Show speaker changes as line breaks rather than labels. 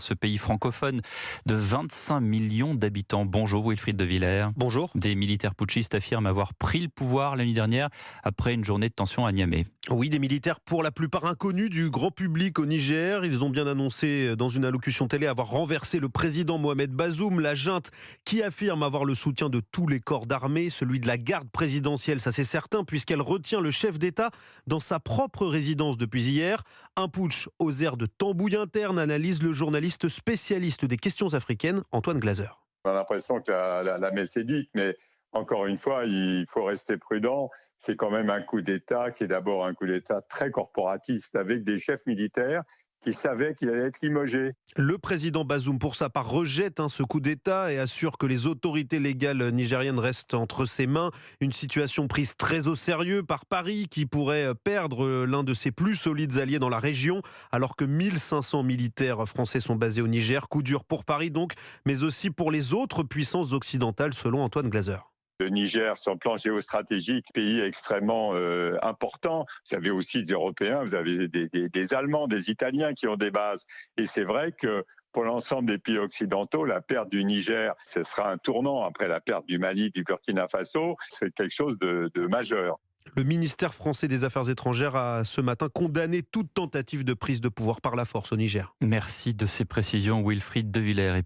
ce pays francophone de 25 millions d'habitants. Bonjour Wilfried de Villers.
Bonjour.
Des militaires putschistes affirment avoir pris le pouvoir la nuit dernière après une journée de tension à Niamey.
Oui, des militaires pour la plupart inconnus du grand public au Niger. Ils ont bien annoncé dans une allocution télé avoir renversé le président Mohamed Bazoum, la junte qui affirme avoir le soutien de tous les corps d'armée, celui de la garde présidentielle, ça c'est certain, puisqu'elle retient le chef d'État dans sa propre résidence depuis hier. Un putsch aux airs de tambouille interne, analyse le journaliste spécialiste des questions africaines, Antoine Glaser.
On a l'impression que la messe est dite, mais encore une fois, il faut rester prudent. C'est quand même un coup d'État qui est d'abord un coup d'État très corporatiste, avec des chefs militaires qui savaient qu'il allait être limogé.
Le président Bazoum, pour sa part, rejette ce coup d'État et assure que les autorités légales nigériennes restent entre ses mains. Une situation prise très au sérieux par Paris, qui pourrait perdre l'un de ses plus solides alliés dans la région, alors que 1500 militaires français sont basés au Niger. Coup dur pour Paris donc, mais aussi pour les autres puissances occidentales, selon Antoine Glaser.
Le Niger, sur le plan géostratégique, pays extrêmement important. Vous avez aussi des Européens, vous avez des Allemands, des Italiens qui ont des bases. Et c'est vrai que pour l'ensemble des pays occidentaux, la perte du Niger, ce sera un tournant après la perte du Mali, du Burkina Faso. C'est quelque chose de majeur.
Le ministère français des Affaires étrangères a ce matin condamné toute tentative de prise de pouvoir par la force au Niger.
Merci de ces précisions Wilfried de Villers.